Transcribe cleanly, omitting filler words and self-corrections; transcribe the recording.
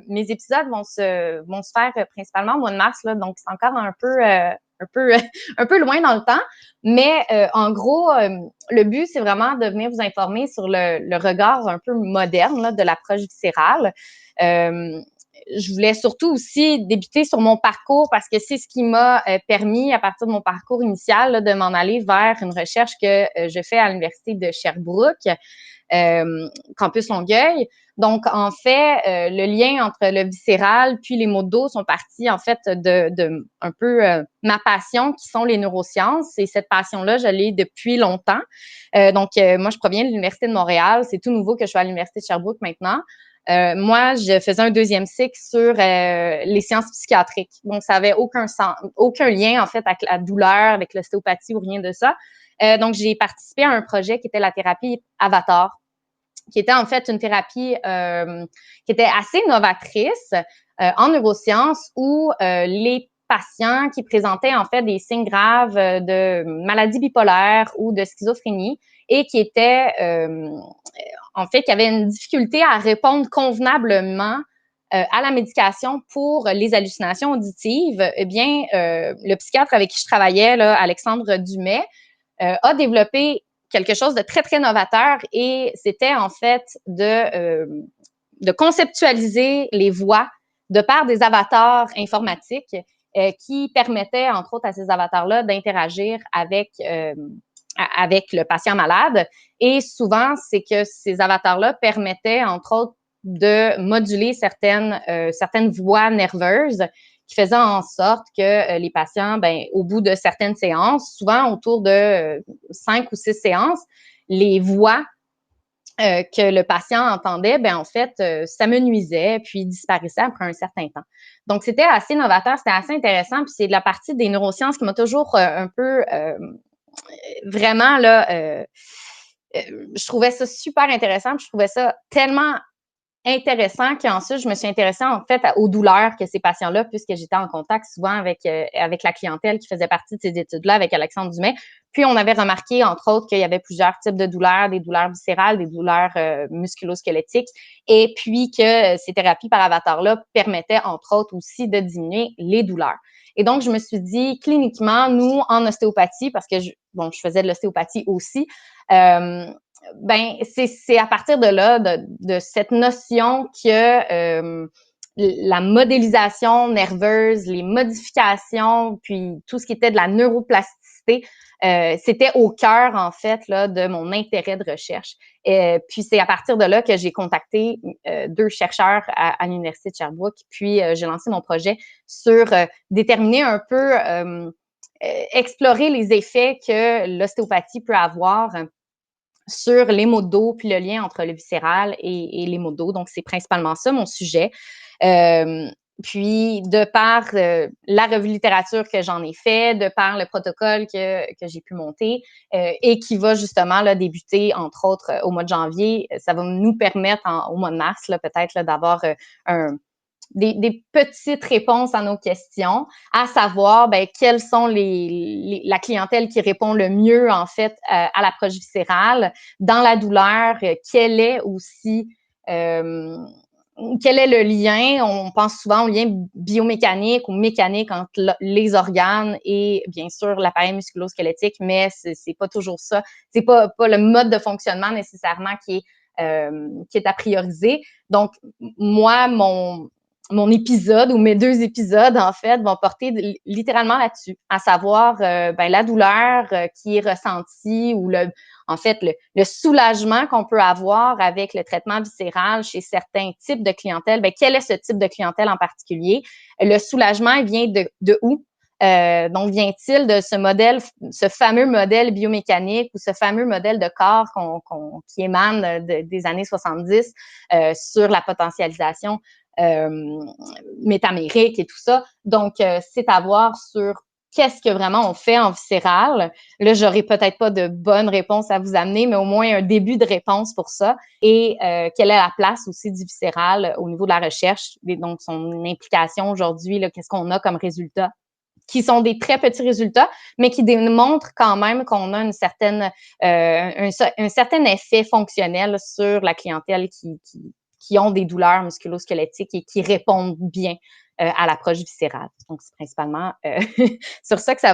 mes épisodes vont se faire principalement au mois de mars, là, donc c'est encore un peu loin dans le temps. Mais en gros, le but, c'est vraiment de venir vous informer sur le regard un peu moderne là, de l'approche viscérale. Je voulais surtout aussi débuter sur mon parcours parce que c'est ce qui m'a permis, à partir de mon parcours initial, là, de m'en aller vers une recherche que je fais à l'Université de Sherbrooke, campus Longueuil. Donc, en fait, le lien entre le viscéral puis les maux de dos sont partis, en fait, de un peu ma passion, qui sont les neurosciences. Et cette passion-là, je l'ai depuis longtemps. Donc, moi, je proviens de l'Université de Montréal. C'est tout nouveau que je suis à l'Université de Sherbrooke maintenant. Moi, je faisais un deuxième cycle sur les sciences psychiatriques. Donc, ça avait aucun lien, en fait, avec la douleur, avec l'ostéopathie ou rien de ça. Donc, j'ai participé à un projet qui était la thérapie Avatar, qui était en fait une thérapie qui était assez novatrice en neurosciences où les patients qui présentaient en fait des signes graves de maladie bipolaire ou de schizophrénie et qui étaient en fait qui avaient une difficulté à répondre convenablement à la médication pour les hallucinations auditives, eh bien, le psychiatre avec qui je travaillais, là, Alexandre Dumais, a développé quelque chose de très, très novateur et c'était en fait de conceptualiser les voix de par des avatars informatiques qui permettaient, entre autres, à ces avatars-là d'interagir avec le patient malade. Et souvent, c'est que ces avatars-là permettaient, entre autres, de moduler certaines voies nerveuses qui faisaient en sorte que les patients, ben, au bout de certaines séances, souvent autour de 5 ou 6 séances, les voix que le patient entendait, ben en fait, s'amenuisaient puis disparaissaient après un certain temps. Donc, c'était assez novateur, c'était assez intéressant, puis c'est de la partie des neurosciences qui m'a toujours un peu vraiment là, je trouvais ça super intéressant, puis je trouvais ça tellement intéressant qu'ensuite, je me suis intéressée en fait aux douleurs que ces patients-là, puisque j'étais en contact souvent avec la clientèle qui faisait partie de ces études-là avec Alexandre Dumais. Puis, on avait remarqué, entre autres, qu'il y avait plusieurs types de douleurs, des douleurs viscérales, des douleurs musculo-squelettiques, et puis que ces thérapies par avatar-là permettaient, entre autres, aussi de diminuer les douleurs. Et donc, je me suis dit, cliniquement, nous, en ostéopathie, parce que je faisais de l'ostéopathie aussi, ben c'est à partir de là, de cette notion que la modélisation nerveuse, les modifications, puis tout ce qui était de la neuroplasticité, c'était au cœur, en fait, là, de mon intérêt de recherche. Puis c'est à partir de là que j'ai contacté 2 chercheurs à l'Université de Sherbrooke, puis j'ai lancé mon projet sur déterminer un peu, explorer les effets que l'ostéopathie peut avoir sur les maux de dos, puis le lien entre le viscéral et les maux de dos. Donc, c'est principalement ça, mon sujet. Puis, de par la revue littérature que j'en ai fait, de par le protocole que j'ai pu monter et qui va justement là, débuter, entre autres, au mois de janvier, ça va nous permettre, au mois de mars, peut-être, d'avoir des petites réponses à nos questions, à savoir quelles sont la clientèle qui répond le mieux en fait à l'approche viscérale dans la douleur, quel est aussi quel est le lien? On pense souvent au lien biomécanique ou mécanique entre les organes et bien sûr l'appareil musculo-squelettique, mais c'est pas toujours ça. C'est pas le mode de fonctionnement nécessairement qui est à prioriser. Donc moi, mon épisode ou mes 2 épisodes, en fait, vont porter littéralement là-dessus, à savoir la douleur qui est ressentie ou en fait, le soulagement qu'on peut avoir avec le traitement viscéral chez certains types de clientèle. Quel est ce type de clientèle en particulier? Le soulagement, il vient de où? Donc, vient-il de ce fameux modèle biomécanique ou ce fameux modèle de corps qui émane des années 70 sur la potentialisation métamérique et tout ça. Donc, c'est à voir sur qu'est-ce que vraiment on fait en viscéral. Là, j'aurais peut-être pas de bonne réponse à vous amener, mais au moins un début de réponse pour ça. Et quelle est la place aussi du viscéral au niveau de la recherche, et donc son implication aujourd'hui, qu'est-ce qu'on a comme résultat, qui sont des très petits résultats, mais qui démontrent quand même qu'on a un certain effet fonctionnel sur la clientèle qui qui ont des douleurs musculo-squelettiques et qui répondent bien à l'approche viscérale. Donc, c'est principalement sur ça que ça